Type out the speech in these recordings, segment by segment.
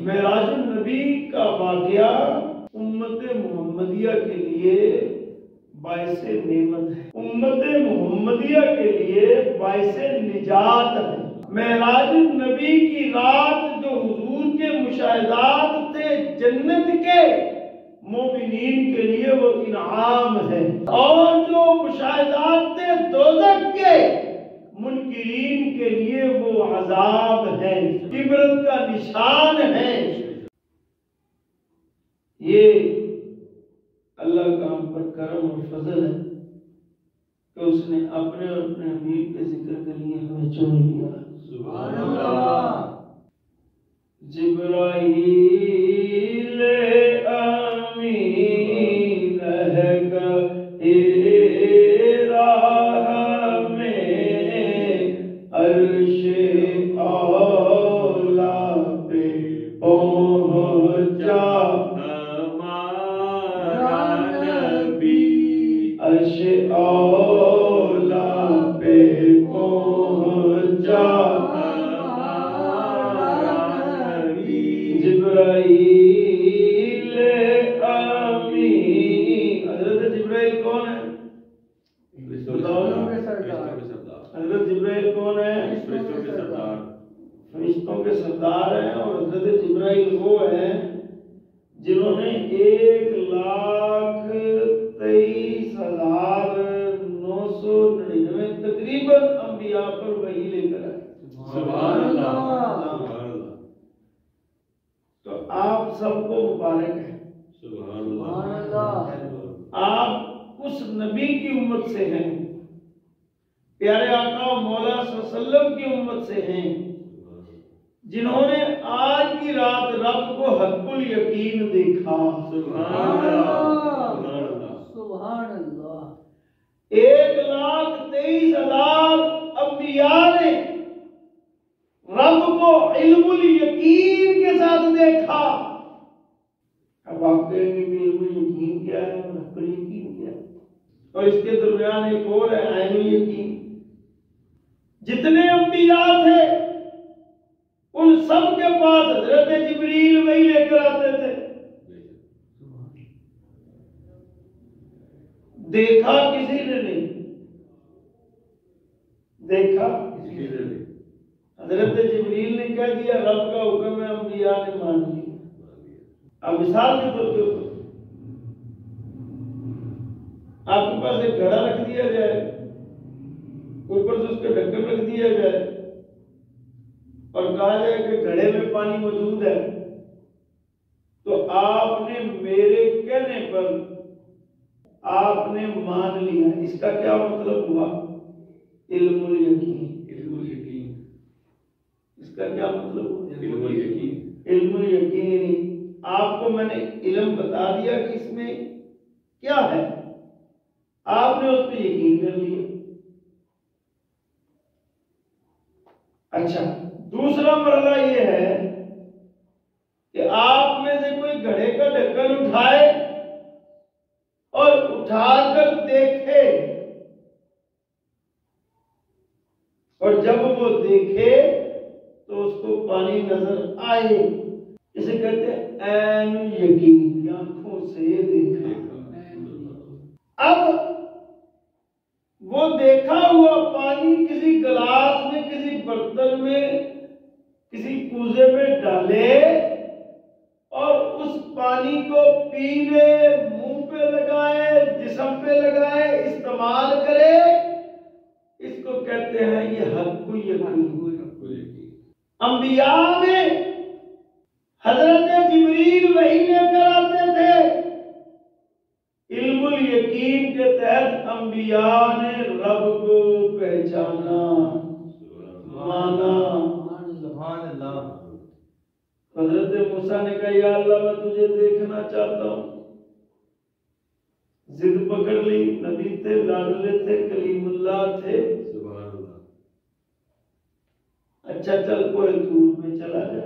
معراج النبی کا واقعہ امت محمدیہ کے لیے باعث نعمت ہے، امت محمدیہ کے لیے باعث نجات ہے۔ معراج النبی کی رات جو حضور کے مشاہدات تھے جنت کے مومنین کے لیے وہ انعام ہے، اور جو مشاہدات تھے دوزخ کے منکرین کے لیے وہ عذاب ہے، عبرت کا نشان ہے۔ یہ اللہ کا ہم پر کرم اور فضل ہے کہ اس نے اپنے اور اپنے حبیب کے ذکر کے لیے ہمیں چن لیا۔ سبحان اللہ۔ جبرائیل امین ہے راہ میں عرش اولا پہ پہنچا عرش اولا پہ پہنچا جبرائیل امین۔ حضرت جبرائیل کون ہے؟ حضرت جبرائیل کون ہے؟ فرشتوں کے سردار ہیں، اور حضرت جبرائیل وہ ہیں جنہوں نے 1,23,999 تقریباً انبیاء پر وحی لے کر آئے۔ سبحان اللہ۔ تو آپ سب کو مبارک ہے۔ سبحان اللہ۔ آپ اس نبی کی امت سے ہیں، پیارے آقا مولا صلی اللہ علیہ وسلم کی امت سے ہیں، جنہوں نے آج کی رات رب کو حق الیقین دیکھا۔ سبحان اللہ۔ سبحان اللہ۔ 1,23,000 انبیاء نے رب کو علم الیقین کے ساتھ دیکھا۔ اب آپ کہیں گے کہ علم الیقین کیا ہے اور حق الیقین کیا ہے؟ اور اس کے درمیان ایک اور ہے عین الیقین۔ جتنے انبیاء تھے ان سب کے پاس حضرت جبریل وہی لے کر آتے تھے۔ دیکھا کسی نے نہیں، دیکھا کسی نے نہیں۔ حضرت جبریل نے کہہ دیا رب کا حکم ہے، انبیاء نے مان لیا۔ اب مثال کے طور پہ آپ کے پاس ایک گھڑا رکھ دیا جائے، اوپر سے اس کا ڈھکن رکھ دیا جائے اور کہا جائے کہ گھڑے میں پانی موجود ہے، تو آپ نے میرے کہنے پر آپ نے مان لیا، اس کا کیا مطلب ہوا؟ علم الیقین۔ علم الیقین اس کا کیا مطلب ہوا؟ علم الیقین۔ علم الیقین آپ کو میں نے علم بتا دیا کہ اس میں کیا ہے، آپ نے اس پہ یقین کر لیا۔ اچھا، دوسرا مرحلہ یہ ہے کہ آپ میں سے کوئی گھڑے کا ڈھکن اٹھائے اور اٹھا کر دیکھے، اور جب وہ دیکھے تو اس کو پانی نظر آئے، اسے کہتے ہیں عین یقین، آنکھوں سے دیکھا۔ اب وہ دیکھا ہوا پانی کسی گلاس میں، کسی برتن میں، کسی کوزے میں ڈالے اور اس پانی کو پینے، منہ پہ لگائے، جسم پہ لگائے، استعمال کرے، اس کو کہتے ہیں یہ حق یقین۔ انبیاء میں حضرت جبریل وحی لے کر آتے تھے، علم الیقین کے تحت انبیاء نے رب کو پہچانا، مانا۔ سبحان اللہ۔ حضرت موسیٰ نے کہا یا اللہ میں تجھے دیکھنا چاہتا ہوں، ضد پکڑ لی، نبی تھے، لاڈلے تھے، کلیم اللہ تھے۔ سبحان اللہ۔ اچھا چل کوئی دور میں چلا جا،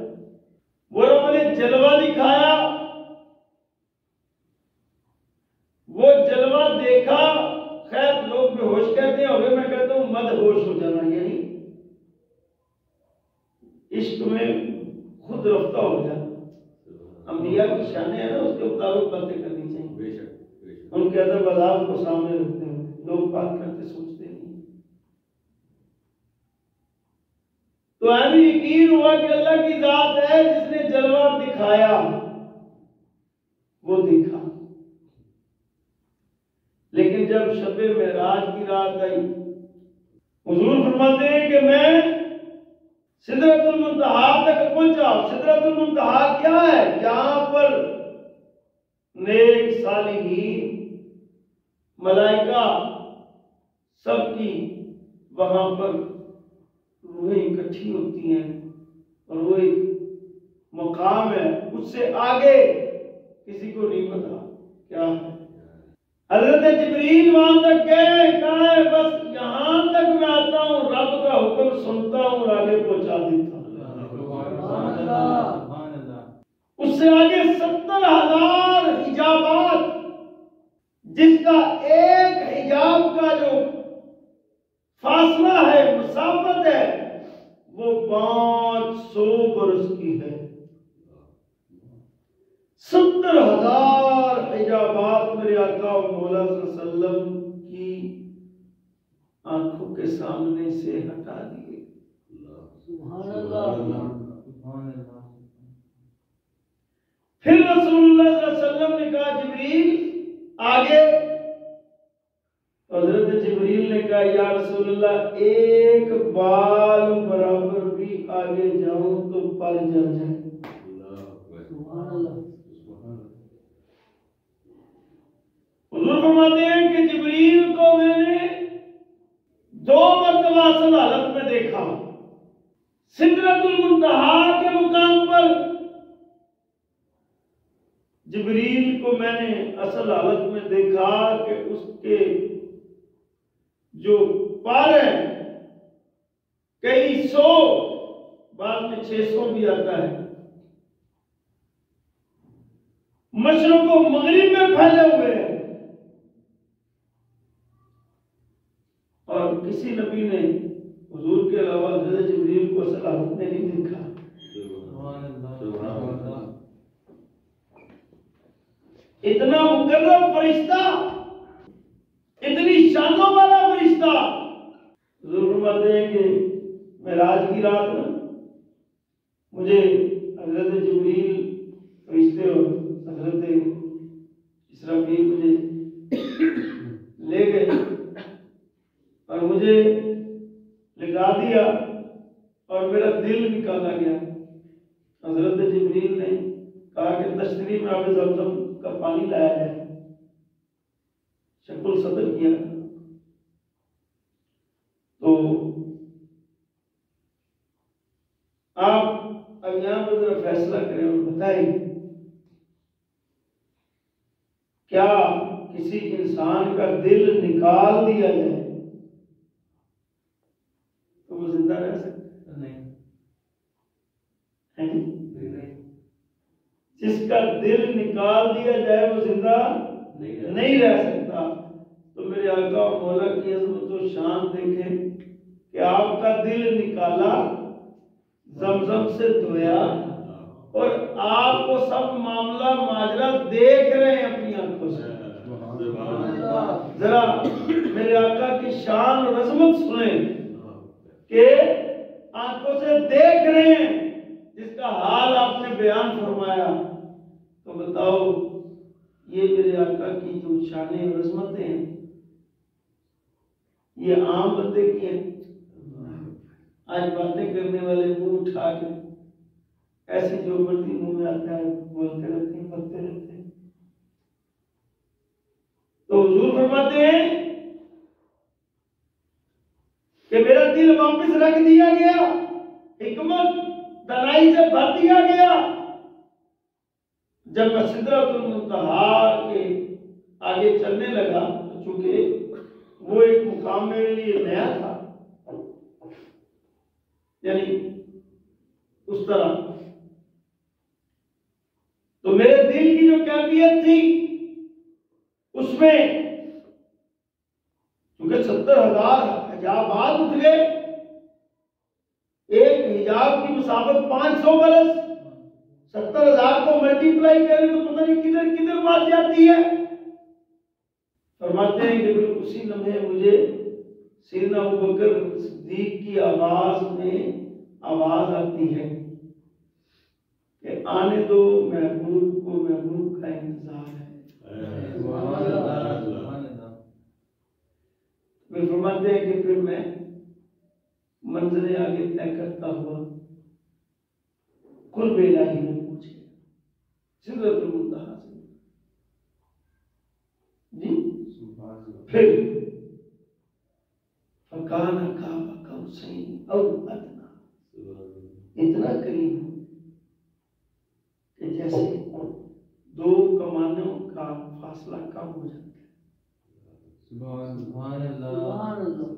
وہ رب نے جلوہ دکھایا، وہ جلوہ دیکھا۔ خیر لوگ بے ہوش کہتے ہیں، ہوئے میں کہتا ہوں مد ہوش ہو جانا، یعنی عشق میں خود رفتہ ہو جانا۔ اولیاء کی شانیں ہیں نا، اس کے مطابق باتیں کرنی چاہیے. بے شک ان کے ادب آداب کو سامنے رکھتے ہیں، لوگ بات کرتے سوچتے نہیں. تو ہمیں یقین ہوا کہ اللہ کی ذات ہے جس نے جلوہ دکھایا وہ دیکھا. لیکن جب شب معراج کی رات آئی، حضور فرماتے ہیں کہ میں سدرۃ المنتہا تک پہنچا. سدرۃ المنتہا کیا ہے؟ جہاں پر نیک صالحین ملائکہ سب کی وہاں پر روحیں اکٹھی ہوتی ہیں، اور وہ ایک مقام ہے، اس سے آگے کسی کو نہیں پتا کیا ہے. حضرت جبریل وہاں تک گئے، کہا ہے بس یہاں تک میں آتا ہوں، رب کا حکم سنتا ہوں اور آگے پہنچا دیتا ہوں. اس سے آگے 70,000 حجابات، جس کا ایک حجاب کا جو فاصلہ ہے، مسافت ہے، وہ 500 برس کی ہے. 70,000 حجابات میرے آقا و مولا صلی اللہ علیہ وسلم کی آنکھوں کے سامنے سے ہٹا دیے. سبحان اللہ. پھر رسول اللہ صلی اللہ علیہ وسلم نے کہا جبریل آگے. حضرت جبریل نے کہا یا رسول اللہ ایک بال برابر بھی آگے جاؤں تو پر جل جائے. سبحان اللہ. حضور فرماتے ہیں کہ جبریل کو میں نے 2 مرتبہ اصل حالت میں دیکھا. سدرۃ المنتہا کے مقام پر جبریل کو میں نے اصل حالت میں دیکھا کہ اس کے جو پر ہیں کئی 100، بعد میں 600 بھی آتا ہے، مشرق و مغرب میں پھیلے ہوئے ہیں. اور کسی نبی نے حضور کے علاوہ حضرت جبریل کو اصل حالت میں نہیں دیکھا. اتنا مقرب فرشتہ، اتنی شانوں والا فرشتہ. حضور فرماتے ہیں کہ معراج کی رات میں مجھے حضرت جبریل فرشتے اور حضرت اسرافیل مجھے لے گئے اور مجھے لگا دیا اور میرا دل نکالا گیا. حضرت جبریل نے کہا کہ تشریح میں آب زمزم کا پانی لایا ہے، شکل صدر کیا. تو آپ اب یہاں پر ذرا فیصلہ کریں اور بتائیں کیا کسی انسان کا دل نکال دیا جائے تو وہ زندہ رہ سکتا ہے؟ نہیں. جس کا دل نکال دیا جائے وہ زندہ نہیں رہ سکتا. تو میرے آقا اور مولا کی عظمت و شان دیکھیں کہ آپ کا دل نکالا، زمزم سے دھویا، اور آپ کو سب معاملہ ماجرا دیکھ رہے ہیں اپنی آنکھوں سے. ذرا میرے آقا کی شان اور عظمت سنیں کہ آنکھوں سے دیکھ رہے ہیں جس کا حال آپ نے بیان فرمایا. تو بتاؤ یہ میرے آقا کی جو شانیں اور عظمتیں ہیں یہ عام بندے کی ہیں؟ آج باتیں کرنے والے منہ اٹھا کے ایسی جو مرضی منہ میں آتا ہے بولتے رہتے ہیں، بولتے رہتے ہیں. تو حضور فرماتے ہیں کہ میرا دل واپس رکھ دیا گیا، حکمت دانائی سے بھر دیا گیا. جب میں سدرۃ المنتہا کے آگے چلنے لگا، چونکہ وہ ایک مقام میرے لیے نیا تھا، یعنی اس طرح، تو میرے دل کی جو کیفیت تھی اس میں چونکہ 70,000 حجابات اٹھ گئے، ایک حجاب کی مسافت 500 برس، 70,000 کو ملٹیپلائی کریں تو پتہ نہیں کدھر کدھر بات جاتی ہے. فرماتے ہیں کہ پھر اسی لمحے مجھے سیدنا ابوبکر صدیق کی آواز میں آواز آتی ہے کہ آنے دو محبوب کو، محبوب کا انتظار ہے. پھر فرماتے ہیں کہ پھر میں منزلیں آگے طے کرتا ہوا قرب الہی میں پہنچ گیا، سدرۃ المنتہا سے. جی پھر فکان قاب قوسین او ادنی، اتنا قریب ہوں کہ جیسے دو کمانوں کا فاصلہ کم ہو جاتا ہے. سبحان اللہ،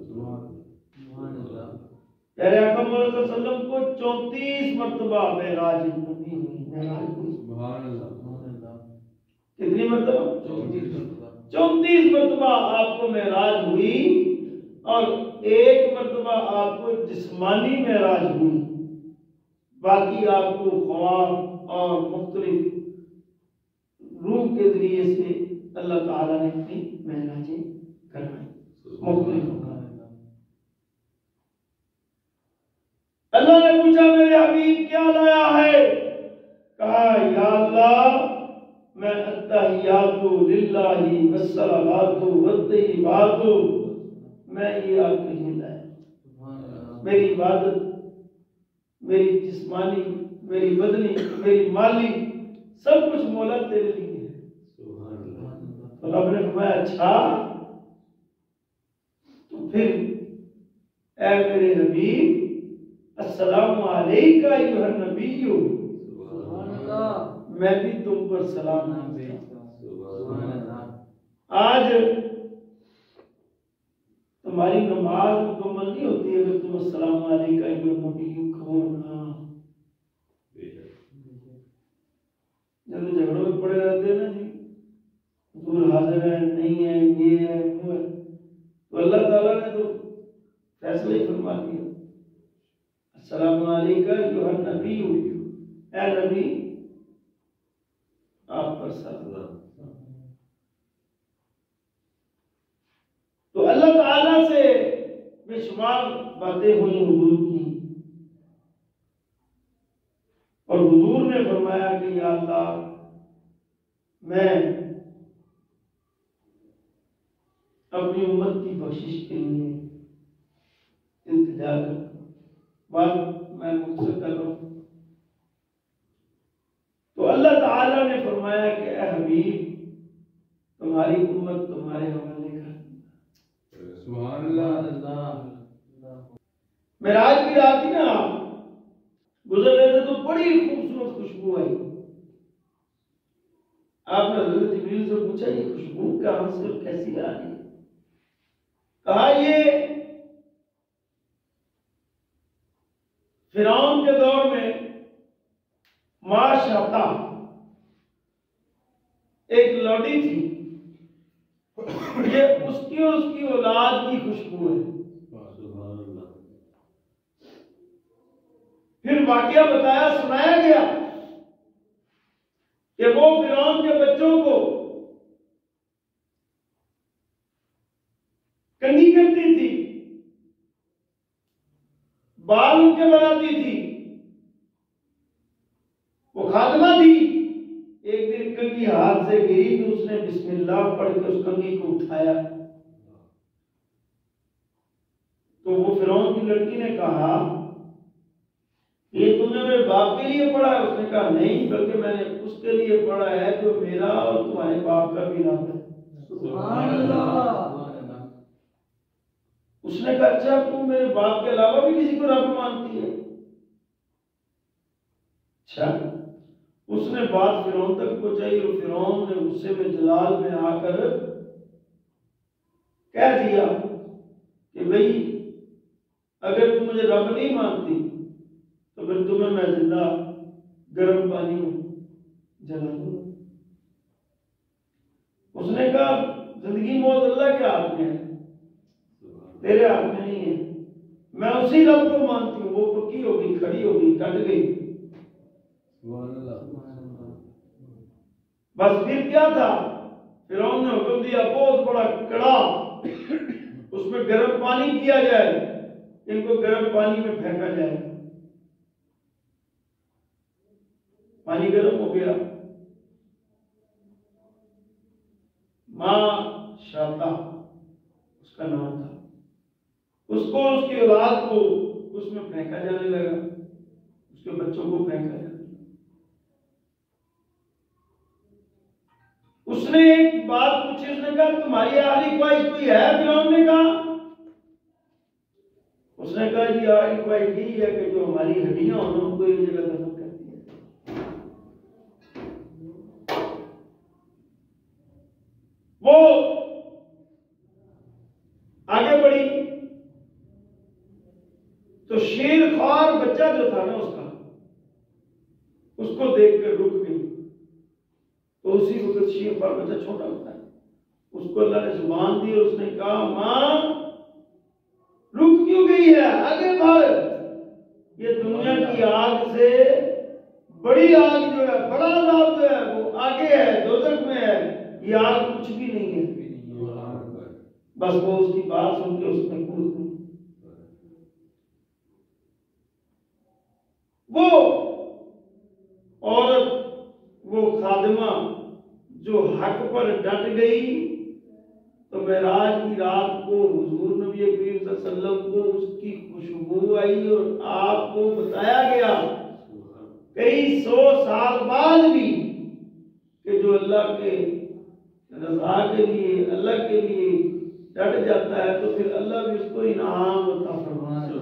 سبحان اللہ. پیارے آقا محمد صلی اللہ علیہ وسلم کو 34 مرتبہ معراج نبی ہوئی. سبحان اللہ. کتنی مرتبہ؟ 34 مرتبہ آپ کو معراج ہوئی، اور ایک مرتبہ آپ کو جسمانی معراج ہوئی. باقی آپ کو خواب اور مختلف روح کے ذریعے سے اللہ تعالیٰ نے اپنی معراجیں کروائی مختلف. اللہ نے پوچھا میرے حبیب کیا لایا ہے؟ کہا یا اللہ میں التحیات للہ والصلوات والطیبات، میں یہ آپ کے لیے لایا. میری عبادت، میری جسمانی، میری بدنی، میری مالی، سب کچھ مولا تیرے لیے ہے. تو رب نے فرمایا اچھا تو پھر اے میرے حبیب السلام علیکہ ایھا النبی، میں بھی تم پر سلام بھیجتا ہوں. آج تمہاری نماز مکمل نہیں ہوتی اگر تم السلام علیکہ ایھا النبی کہو نا. جب جھگڑوں میں پڑے رہتے ہیں نا جی، حضور حاضر ہے نہیں ہے یہ ہے وہ ہے، تو اللہ تعالیٰ نے تو فیصلہ ہی فرما دیا السلام علیکہ ایھا النبی، اے نبی آپ پر سلام. تو اللہ تعالیٰ سے بے شمار باتیں ہوئی حضور کی، اور حضور نے فرمایا کہ یا اللہ میں اپنی امت کی بخشش کے لیے التجا کرتا ہوں. بات میں مختصر کر رہا ہوں. تو اللہ تعالیٰ نے فرمایا کہ اے حبیب تمہاری امت تمہارے حوالے کر. سبحان اللہ. معراج کی رات تھی نا، گزر رہے تھے تو بڑی خوبصورت خوشبو آئی. آپ نے حضرت جبریل سے پوچھا یہ خوشبو کہاں سے اور کیسی آ رہی ہے؟ کہا یہ فرعون کے دور میں ماشاءتا ایک لوڈی تھی، یہ اس کی اور اس کی اولاد کی خوشبو ہے. پھر واقعہ بتایا سنایا گیا کہ وہ فرعون کے بچوں کو کنگھی کرتی تھی، بال ان کے بناتی تھی، وہ خادمہ تھی. ایک دن کنگھی ہاتھ سے گری تو اس نے بسم اللہ پڑھ کے اس کنگھی کو اٹھایا. تو وہ فرعون کی لڑکی نے کہا یہ تم نے میرے باپ کے لیے پڑھا ہے؟ اس نے کہا نہیں، بلکہ میں نے اس کے لیے پڑھا ہے جو میرا اور تمہارے باپ کا بھی رب ہے. سبحان اللہ. اس نے کہا اچھا تم میرے باپ کے علاوہ بھی کسی کو رب مانتی ہے؟ اچھا. اس نے بات فرعون تک پہنچائی اور فرعون نے غصے میں جلال میں آ کر کہہ دیا کہ بھئی اگر تم مجھے رب نہیں مانتی تو پھر تمہیں میں زندہ گرم پانی میں جلا دوں. اس نے کہا زندگی موت اللہ کے ہاتھ میں ہے، تیرے ہاتھ میں نہیں ہے. میں اسی رب کو مانتی ہوں، وہ پکی ہوگی، کھڑی ہوگی، ڈٹ گئی. بس پھر کیا تھا، فرعون نے حکم دیا بہت بڑا کڑا، اس میں گرم پانی کیا جائے، ان کو گرم پانی میں پھینکا جائے۔ پانی گرم ہو گیا، ماں شاتا اس کا نام تھا، اس کو اس کی اولاد کو اس میں پھینکا جانے لگا، اس کے بچوں کو پھینکا جانے لگا۔ اس نے ایک بات پوچھی، اس نے کہا تمہاری آخری خواہش کوئی ہے؟ فرعون نے کہا، اس نے کہا جی آخری خواہش یہی ہے کہ جو ہماری ہڈیاں ہوں ان کو ایک جگہ دفن کر دیا۔ وہ آگے بڑھی تو شیر خوار بچہ جو تھا نا اس کا، اس کو دیکھ کر رک گئی۔ تو اسی وقت شیر خوار بچہ چھوٹا ہوتا ہے، اس کو اللہ نے زبان دی اور اس نے کہا ماں رک کیوں گئی ہے، آگے بڑھ، یہ دنیا کی آگ سے بڑی آگ جو ہے، بڑا عذاب جو ہے وہ آگے ہے، دوزخ میں ہے، یہ آگ کچھ بھی نہیں ہے۔ بس وہ اس کی بات سن کے اس میں کود گئی۔ وہ عورت، وہ خادمہ جو حق پر ڈٹ گئی، تو معراج کی رات کو حضور نبی کریم صلی اللہ علیہ وسلم کو اس کی خوشبو آئی اور آپ کو بتایا گیا کئی سو سال بعد بھی کہ جو اللہ کے رضا کے لیے، اللہ کے لیے ڈٹ جاتا ہے تو پھر اللہ بھی اس کو انعام عطا فرماتا ہے۔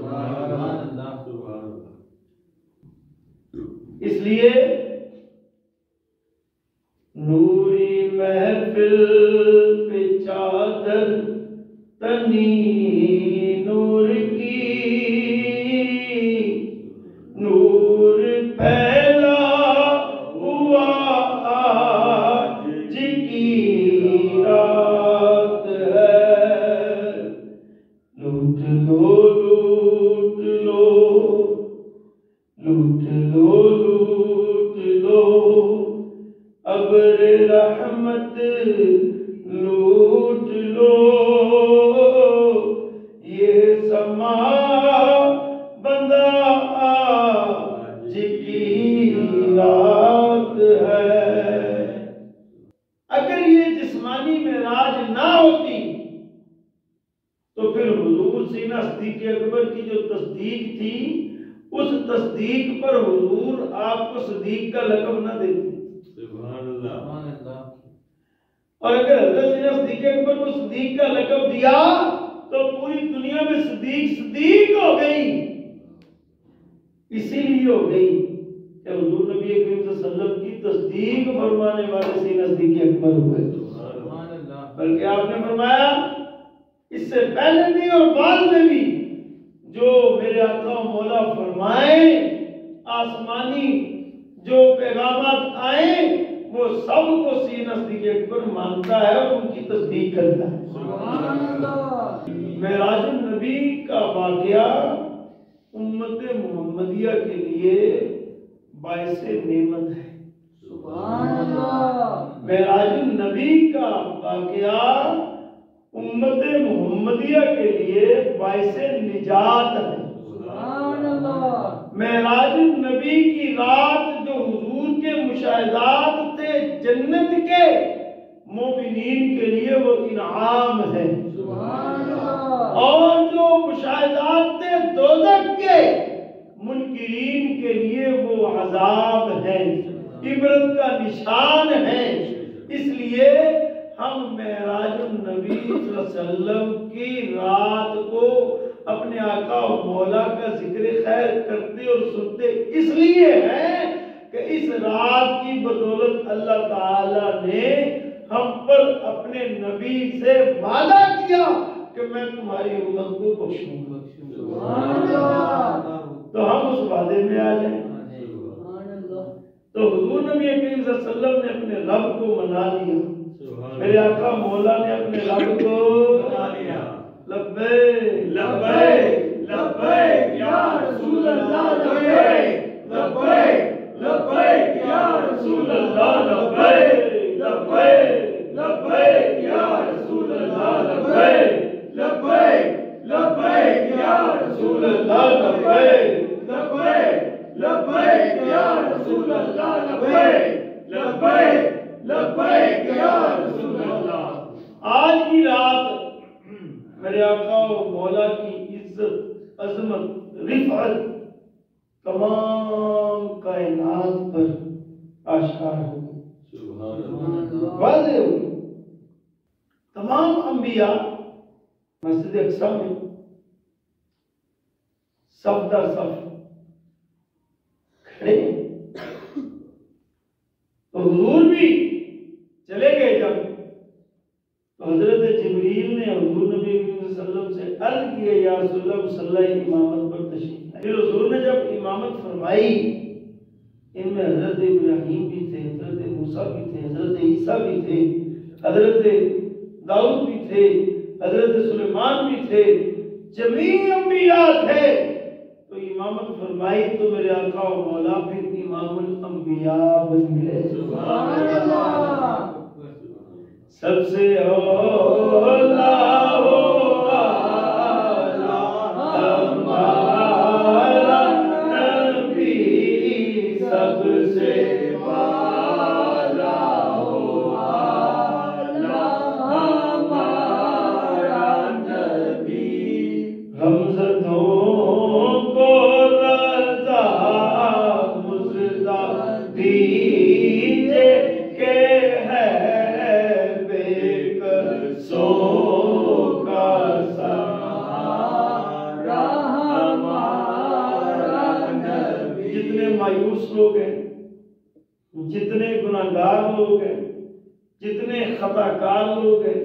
اس لیے نوری محفل پہ چادر تنی نور کی، نور پھیلا ہوا آج کی رات ہے، لوٹ لو لوٹ لو لوٹ لو لوٹ لو ابر رحمت لوٹ لو، یہ سما بندہ آج کی رات ہے۔ اگر یہ جسمانی معراج نہ ہوتی تو پھر حضور سینہ صدیق اکبر کی جو تصدیق تھی، اس تصدیق پر حضور آپ کو صدیق کا لقب نہ دیتے۔ اور اگر حضرت سیدنا صدیق اکبر کو صدیق کا لقب دیا تو پوری دنیا میں صدیق صدیق ہو گئی۔ اسی لیے ہو گئی کہ حضور نبی کریم صلی اللہ علیہ وسلم کی تصدیق فرمانے والے سیدنا صدیق اکبر ہوئے۔ بلکہ آپ نے فرمایا اس سے پہلے بھی اور بعد میں بھی جو میرے آقا و مولا فرمائیں، آسمانی جو پیغامات آئیں، وہ سب کو سینہ صدیق اکبر مانتا ہے اور ان کی تصدیق کرتا ہے۔ سبحان اللہ۔ معراج النبی کا واقعہ امت محمدیہ کے لیے باعث نعمت ہے۔ سبحان اللہ۔ معراج النبی کا واقعہ امت محمدیہ کے لیے باعث نجات ہے۔ سبحان اللہ۔ معراج النبی کی رات جو حضور کے مشاہدات تھے جنت کے مومنین کے لیے وہ انعام ہے۔ سبحان اللہ۔ اور جو مشاہدات تھے دوزخ کے منکرین کے لیے وہ عذاب ہے، عبرت کا نشان ہے۔ اس لیے ہم معراج النبی صلی اللہ علیہ وسلم کی رات کو اپنے آقا و مولا کا ذکر خیر کرتے اور سنتے اس لیے ہیں کہ اس رات کی بدولت اللہ تعالی نے ہم پر اپنے نبی سے وعدہ کیا کہ میں تمہاری امت کو بخشوں گا۔ تو ہم اس وعدے میں آ جائیں۔ تو حضور نبی کریم صلی اللہ علیہ وسلم نے اپنے رب کو منا لیا، میرے آقا مولا نے اپنے رب کو منا لیا۔ لبیک لبیک لبیک یا رسول اللہ، لبیک لبیک لبیک یا رسول اللہ لبیک لبیک لبیک یا رسول اللہ لبیک لبیک لبیک یا رسول اللہ لبیک لبیک لبیک یا رسول اللہ لبیک لبیک لبیک یا رسول اللہ۔ آج کی رات میرے آقا و مولا کی عزت، عظمت، رفعت تمام کائنات پر آشکار ہوگی، واضح ہوگی۔ تمام انبیاء مسجد اقصی میں صف در صف کھڑے ہیں، تو حضور بھی چلے گئے جب، تو حضرت جبریل نے حضور نبی صلی اللہ علیہ وسلم سے عرض کیا یا رسول اللہ مصلی امامت پر تشریف لائے۔ پھر حضور نے جب امامت فرمائی، ان میں حضرت ابراہیم بھی تھے، حضرت موسیٰ بھی تھے، حضرت عیسیٰ بھی تھے، حضرت داؤد بھی تھے، حضرت سلیمان بھی تھے، جمیع انبیاء تھے۔ تو امامت فرمائی تو میرے آقا و مولا پھر امام الانبیاء بن گئے۔ سبحان اللہ۔ سب سے اولا ہو آلہ ہمارا نبی، سب سے والا ہو آلہ ہمارا نبی، غمزدوں کو رضا مزدہ دیجے کہ ہے سو کا سہارا ہمارا نبی۔ جتنے مایوس لوگ ہیں، جتنے گناہگار لوگ ہیں، جتنے خطا کار لوگ ہیں،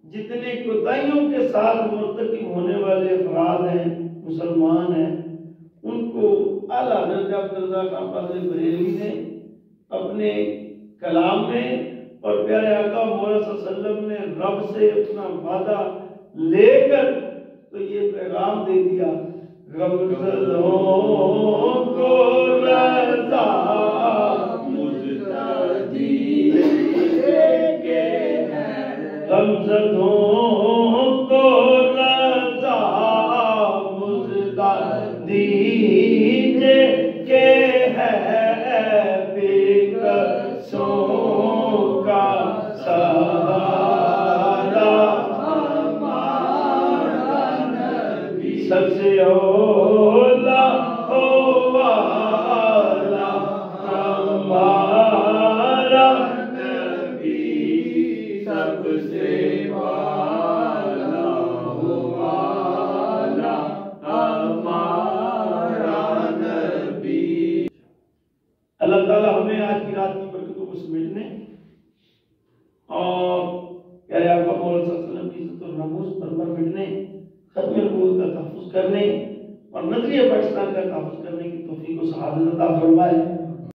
جتنے کوتاہیوں کے ساتھ مرتکب ہونے والے افراد ہیں، مسلمان ہیں، ان کو اعلیٰ حضرت عبدالرضا خان قادری بریلوی نے اپنے کلام میں اور پیارے آقا مولا صلی اللہ علیہ وسلم نے رب سے اپنا وعدہ لے کر تو یہ پیغام دے دیا، غمزدوں کو رضا مزدہ دیجے کہ ہے، غمزدوں کو رضا مزدہ دیجے کہ ہے بے قصوں کا سہارا ہمارا نبی، سب سے اولا ہو آلہ ہمارا نبی، سب سے والا ہو آلہ ہمارا نبی۔ اللہ تعالیٰ ہمیں آج کی رات کی برکتوں کو سمیٹنے اور پیارے آقا مولا صلی اللہ علیہ وسلم کی عزت اور ناموس پر مٹنے، ختم نبوت کا تحفظ کرنے اور نظریہ پاکستان کا تحفظ کرنے کی توفیق و سعادت عطا فرمائے۔